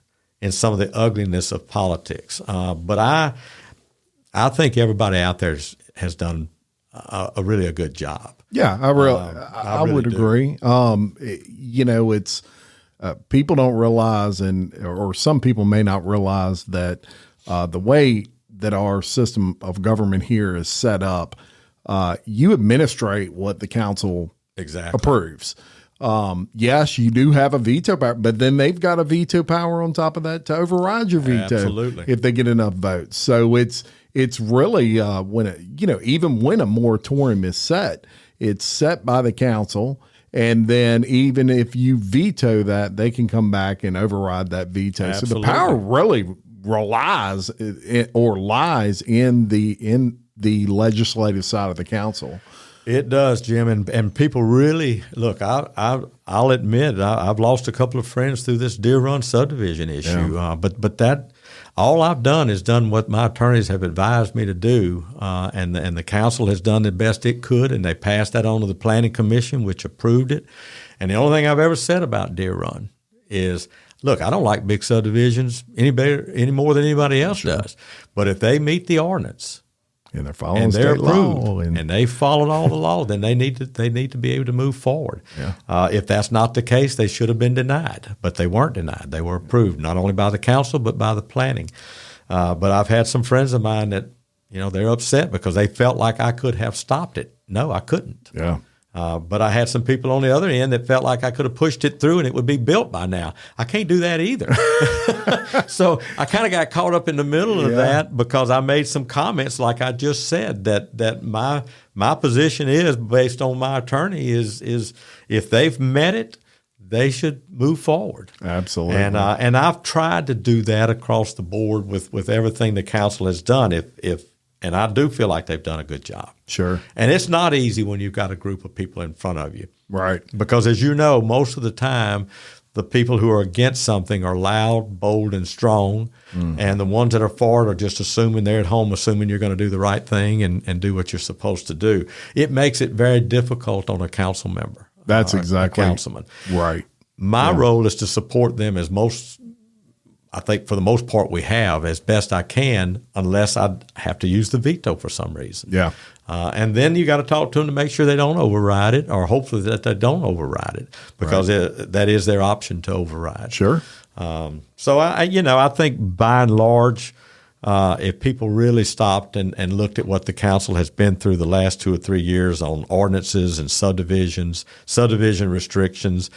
in some of the ugliness of politics. But I think everybody out there has done a really good job. Yeah, I really would agree. It's people don't realize, or some people may not realize that the way that our system of government here is set up, you administrate what the council approves. Yes, you do have a veto power, but then they've got a veto power on top of that to override your veto. Absolutely. If they get enough votes. So it's really even when a moratorium is set, it's set by the council. And then even if you veto that, they can come back and override that veto. Absolutely. So the power really lies in the legislative side of the council. It does, Jim, and people really look. I'll admit I've lost a couple of friends through this Deer Run subdivision issue. Yeah. But that all I've done is done what my attorneys have advised me to do, and the council has done the best it could, and they passed that on to the Planning Commission, which approved it. And the only thing I've ever said about Deer Run is, look, I don't like big subdivisions any more than anybody else does. But if they meet the ordinance, and they're following state law, and they followed all the law, then they need to be able to move forward. Yeah. If that's not the case, they should have been denied, but they weren't denied. They were approved not only by the council but by the planning. But I've had some friends of mine that they're upset because they felt like I could have stopped it. No, I couldn't. Yeah. But I had some people on the other end that felt like I could have pushed it through and it would be built by now. I can't do that either. So I kind of got caught up in the middle of that because I made some comments like I just said that my position is based on my attorney is if they've met it, they should move forward. Absolutely. And I've tried to do that across the board with everything the council has done. And I do feel like they've done a good job. Sure. And it's not easy when you've got a group of people in front of you. Right. Because as you know, most of the time, the people who are against something are loud, bold, and strong. And the ones that are for it are just assuming they're at home, assuming you're going to do the right thing and do what you're supposed to do. It makes it very difficult on a council member. That's exactly. A councilman. Right. My role is to support them I think for the most part we have as best I can, unless I have to use the veto for some reason. Yeah. And then you got to talk to them to make sure they don't override it, or hopefully that they don't override it, because that is their option to override. Sure. So I think by and large, if people really stopped and looked at what the council has been through the last 2 or 3 years on ordinances and subdivision restrictions,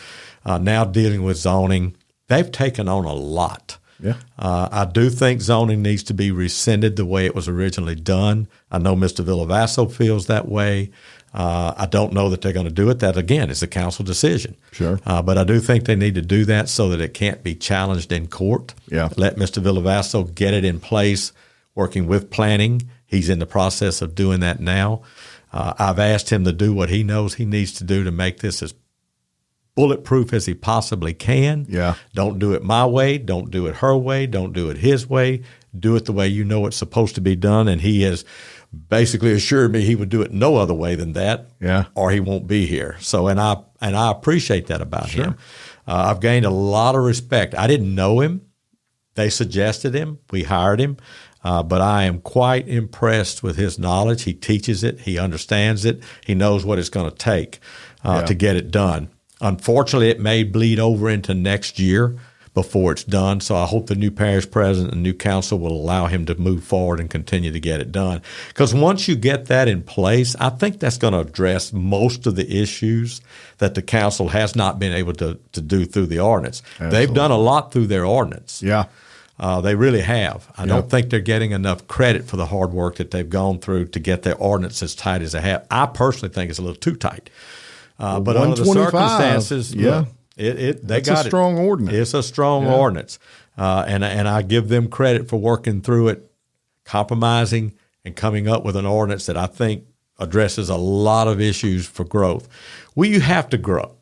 now dealing with zoning, they've taken on a lot. Yeah. I do think zoning needs to be rescinded the way it was originally done. I know Mr. Villavasso feels that way. I don't know that they're going to do it. That, again, is a council decision. Sure. But I do think they need to do that so that it can't be challenged in court. Yeah. Let Mr. Villavasso get it in place, working with planning. He's in the process of doing that now. I've asked him to do what he knows he needs to do to make this as bulletproof as he possibly can. Yeah. Don't do it my way. Don't do it her way. Don't do it his way. Do it the way you know it's supposed to be done. And he has basically assured me he would do it no other way than that. Yeah. Or he won't be here. So, and I appreciate that about him. I've gained a lot of respect. I didn't know him. They suggested him. We hired him. But I am quite impressed with his knowledge. He teaches it. He understands it. He knows what it's going to take to get it done. Unfortunately, it may bleed over into next year before it's done. So I hope the new parish president and new council will allow him to move forward and continue to get it done. Because once you get that in place, I think that's going to address most of the issues that the council has not been able to do through the ordinance. Absolutely. They've done a lot through their ordinance. Yeah. They really have. I don't think they're getting enough credit for the hard work that they've gone through to get their ordinance as tight as they have. I personally think it's a little too tight. But under the circumstances, look, That's a strong ordinance. It's a strong ordinance. And I give them credit for working through it, compromising, and coming up with an ordinance that I think addresses a lot of issues for growth. Well, you have to grow.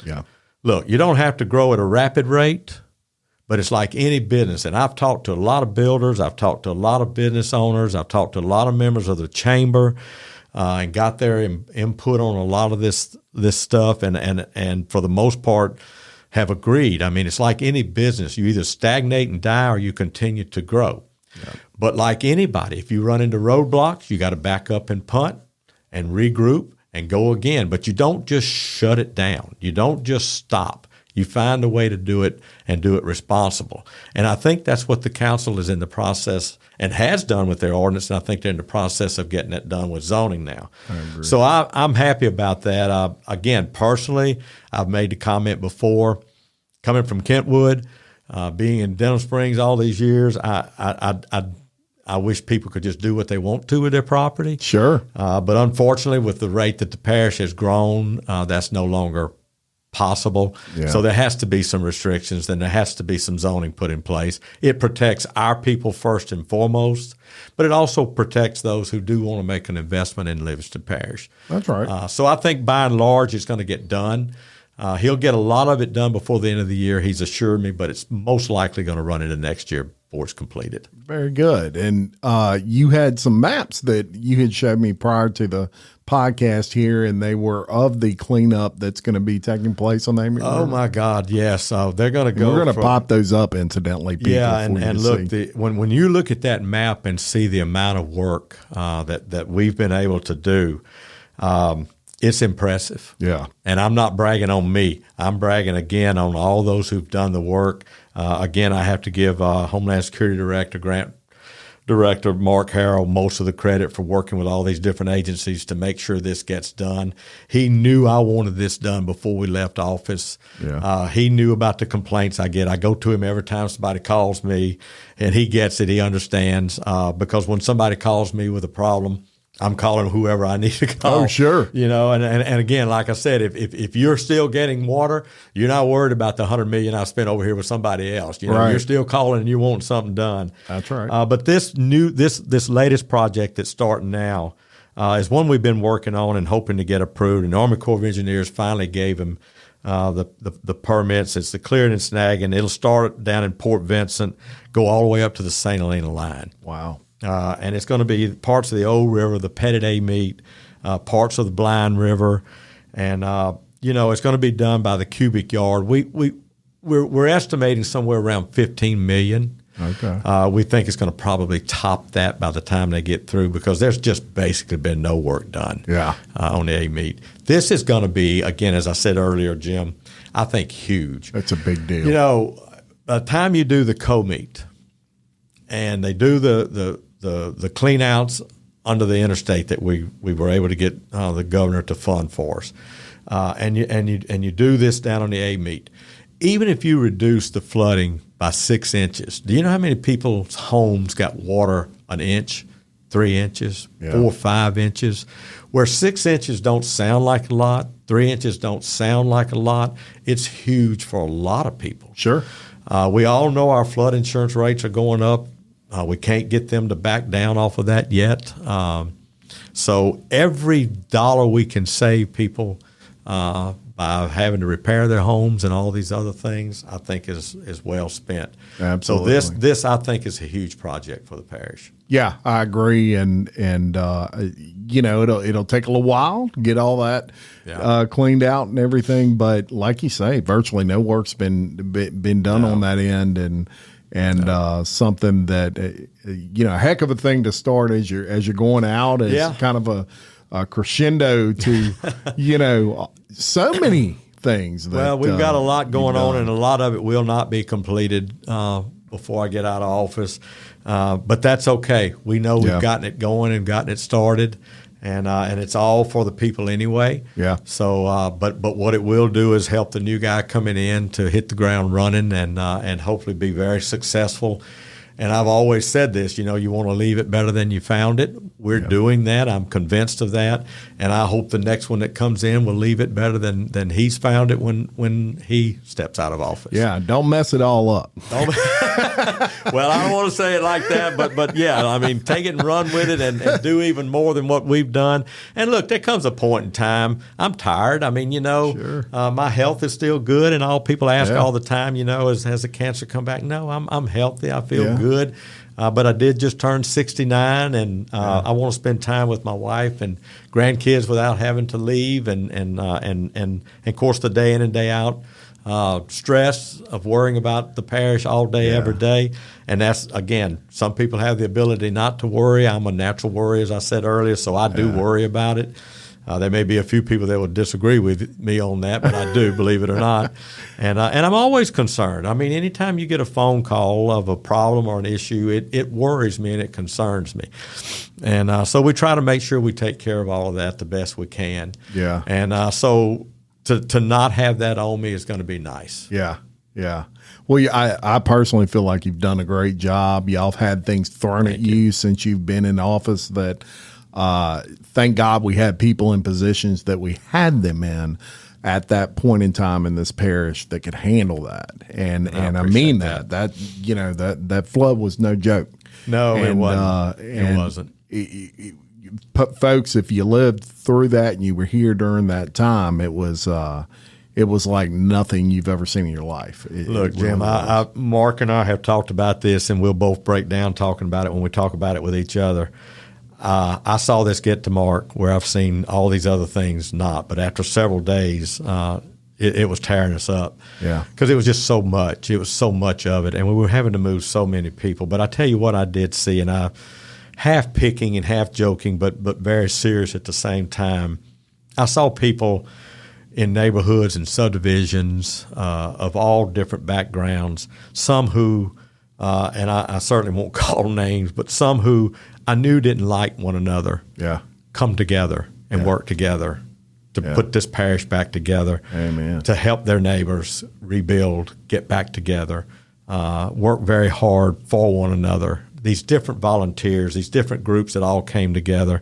Yeah. Look, you don't have to grow at a rapid rate, but it's like any business. And I've talked to a lot of builders. I've talked to a lot of business owners. I've talked to a lot of members of the chamber and got their input on a lot of this stuff. And for the most part, have agreed. I mean, it's like any business. You either stagnate and die or you continue to grow. Yeah. But like anybody, if you run into roadblocks, you got to back up and punt and regroup and go again. But you don't just shut it down. You don't just stop. You find a way to do it and do it responsible. And I think that's what the council is in the process and has done with their ordinance, and I think they're in the process of getting it done with zoning now. So I'm happy about that. Again, personally, I've made the comment before, coming from Kentwood, being in Denham Springs all these years, I wish people could just do what they want to with their property. Sure. But unfortunately, with the rate that the parish has grown, that's no longer possible. Yeah. So there has to be some restrictions, and there has to be some zoning put in place. It protects our people first and foremost, but it also protects those who do want to make an investment in Livingston Parish. That's right. So I think by and large it's going to get done. He'll get a lot of it done before the end of the year, he's assured me, but it's most likely going to run into next year before it's completed. Very good. And you had some maps that you had showed me prior to the podcast here, and they were of the cleanup that's going to be taking place on the Amy River. Oh my God, yes. They're going to go. We're going to pop those up, incidentally. People, yeah, and look, when you look at that map and see the amount of work that we've been able to do, it's impressive. Yeah. And I'm not bragging on me. I'm bragging again on all those who've done the work. Again, I have to give Homeland Security Director Mark Harrell most of the credit for working with all these different agencies to make sure this gets done. He knew I wanted this done before we left office. Yeah. He knew about the complaints I get. I go to him every time somebody calls me, and he gets it. He understands because when somebody calls me with a problem, I'm calling whoever I need to call. Oh, sure. You know, and again, like I said, if you're still getting water, you're not worried about the $100 million I spent over here with somebody else. You know, right. You're still calling and you want something done. That's right. But this latest project that's starting now is one we've been working on and hoping to get approved. And the Army Corps of Engineers finally gave him the permits. It's the clearing and snagging. It'll start down in Port Vincent, go all the way up to the St. Helena line. Wow. And it's going to be parts of the Old River, the Pettit A Meet, parts of the Blind River, and it's going to be done by the cubic yard. We're estimating somewhere around $15 million. Okay. We think it's going to probably top that by the time they get through because there's just basically been no work done. Yeah. On the A Meet. This is going to be, again, as I said earlier, Jim, I think huge. That's a big deal. You know, by the time you do the co-meet and they do the clean outs under the interstate that we were able to get the governor to fund for us, and you do this down on the A Meet. Even if you reduce the flooding by 6 inches, do you know how many people's homes got water an inch, 3 inches, 4 or 5 inches? Where 6 inches don't sound like a lot, 3 inches don't sound like a lot, it's huge for a lot of people. Sure. We all know our flood insurance rates are going up. We can't get them to back down off of that yet. So every dollar we can save people by having to repair their homes and all these other things, I think is well spent. Absolutely. So this I think is a huge project for the parish. Yeah, I agree, and it'll take a little while to get all that cleaned out and everything. But like you say, virtually no work's been done on that end, and something that a heck of a thing to start as you're going out as kind of a crescendo to so many things. Well, we've got a lot going on, and a lot of it will not be completed before I get out of office. But that's okay. We know we've gotten it going and gotten it started, and it's all for the people anyway. Yeah. So, but what it will do is help the new guy coming in to hit the ground running and hopefully be very successful. And I've always said this, you want to leave it better than you found it. We're doing that. I'm convinced of that. And I hope the next one that comes in will leave it better than he's found it when he steps out of office. Yeah, don't mess it all up. Well, I don't want to say it like that, but yeah, I mean, take it and run with it and do even more than what we've done. And look, there comes a point in time, I'm tired. I mean, Sure. My health is still good, and all people ask all the time, has the cancer come back? No, I'm healthy. I feel good. But I did just turn 69, and I want to spend time with my wife and grandkids without having to leave, and of course the day in and day out stress of worrying about the parish all day, every day. And that's, again, some people have the ability not to worry. I'm a natural worrier, as I said earlier, so I do worry about it. There may be a few people that would disagree with me on that, but I do, believe it or not. And I'm always concerned. I mean, anytime you get a phone call of a problem or an issue, it worries me and it concerns me. And so we try to make sure we take care of all of that the best we can. Yeah. And so to not have that on me is going to be nice. Yeah. Yeah. Well, I personally feel like you've done a great job. Y'all have had things thrown at you since you've been in office that thank God we had people in positions that we had them in at that point in time in this parish that could handle that. And I mean that flood was no joke. No, it wasn't. It wasn't. Folks, if you lived through that and you were here during that time, it was like nothing you've ever seen in your life. Look, Jim, Mark and I have talked about this, and we'll both break down talking about it when we talk about it with each other. I saw this get to Mark where I've seen all these other things not, but after several days, it was tearing us up. Yeah. Because it was just so much. It was so much of it, and we were having to move so many people. But I tell you what I did see, and I half picking and half joking, but very serious at the same time. I saw people in neighborhoods and subdivisions of all different backgrounds, some who, and I certainly won't call names, but some who I knew didn't like one another, come together and work together to put this parish back together. Amen. To help their neighbors rebuild, get back together, work very hard for one another. These different volunteers, these different groups that all came together.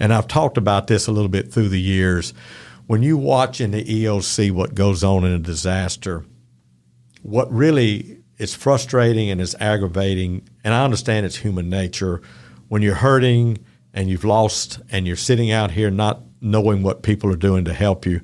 And I've talked about this a little bit through the years. When you watch in the EOC what goes on in a disaster, what really is frustrating and is aggravating, and I understand it's human nature, when you're hurting and you've lost and you're sitting out here not knowing what people are doing to help you,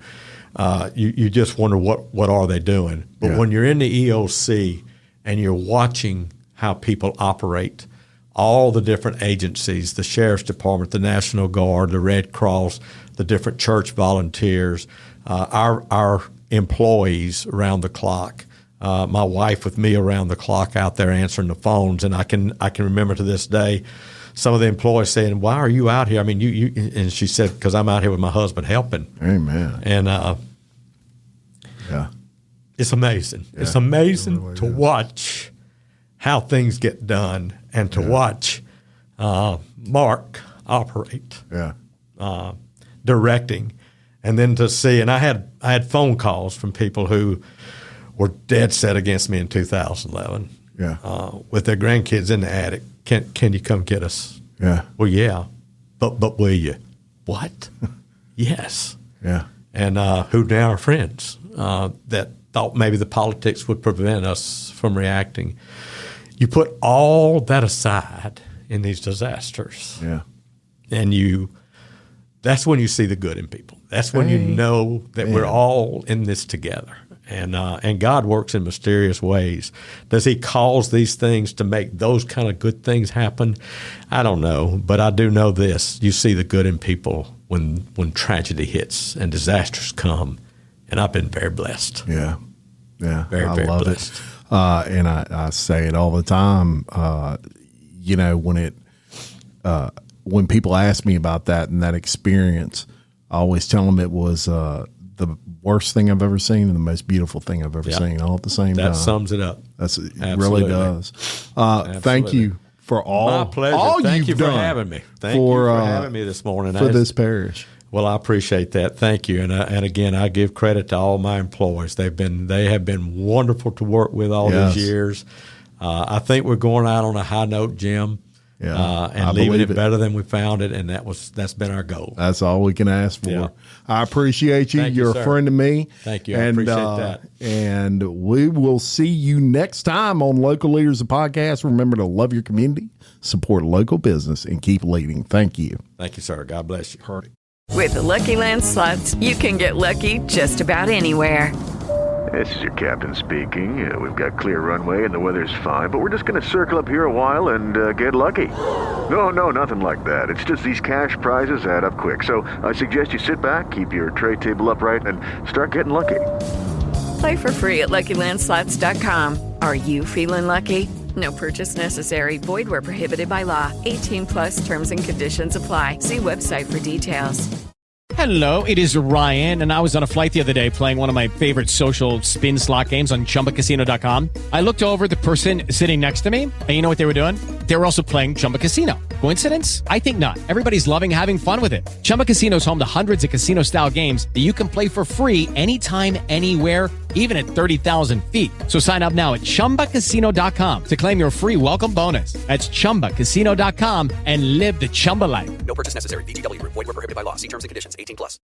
you just wonder what are they doing. But when you're in the EOC and you're watching how people operate, all the different agencies, the Sheriff's Department, the National Guard, the Red Cross, the different church volunteers, our employees around the clock, my wife with me around the clock out there answering the phones, and I can remember to this day some of the employees saying, "Why are you out here?" I mean, you and she said, "Because I'm out here with my husband helping." Amen. And it's amazing. Yeah, it's amazing really to watch how things get done and to watch Mark operate, directing, and then to see. And I had phone calls from people who were dead set against me in 2011. With their grandkids in the attic. Can you come get us? Yeah. Well, yeah, but will you? What? Yes. Yeah. And who now are friends that thought maybe the politics would prevent us from reacting. You put all that aside in these disasters. Yeah. And that's when you see the good in people. That's when you know that we're all in this together. And God works in mysterious ways. Does he cause these things to make those kind of good things happen? I don't know, but I do know this. You see the good in people when tragedy hits and disasters come, and I've been very blessed. Yeah. Very, very love blessed. It. And I say it all the time, when people ask me about that and that experience, I always tell them it was the worst thing I've ever seen and the most beautiful thing I've ever seen all at the same time. That sums it up. It really does. Thank you for all. My pleasure. All Thank you've you for done having me. Thank you for having me this morning for this parish. Well, I appreciate that. Thank you. And again, I give credit to all my employees. They have been wonderful to work with all these years. I think we're going out on a high note, Jim. And leaving it better than we found it, and that's been our goal. That's all we can ask for. Yeah. I appreciate you. You're a friend to me. Thank you. I appreciate that. And we will see you next time on Local Leaders, the podcast. Remember to love your community, support local business, and keep leading. Thank you. Thank you, sir. God bless you. With the Lucky Land Slots, you can get lucky just about anywhere. This is your captain speaking. We've got clear runway and the weather's fine, but we're just going to circle up here a while and get lucky. No, nothing like that. It's just these cash prizes add up quick. So I suggest you sit back, keep your tray table upright, and start getting lucky. Play for free at LuckyLandSlots.com. Are you feeling lucky? No purchase necessary. Void where prohibited by law. 18+ terms and conditions apply. See website for details. Hello, it is Ryan, and I was on a flight the other day playing one of my favorite social spin slot games on ChumbaCasino.com. I looked over at the person sitting next to me, and you know what they were doing? They were also playing Chumba Casino. Coincidence? I think not. Everybody's loving having fun with it. Chumba Casino is home to hundreds of casino-style games that you can play for free anytime, anywhere, even at 30,000 feet. So sign up now at ChumbaCasino.com to claim your free welcome bonus. That's ChumbaCasino.com and live the Chumba life. No purchase necessary. VGW. Void where prohibited by law. See terms and conditions. 18+.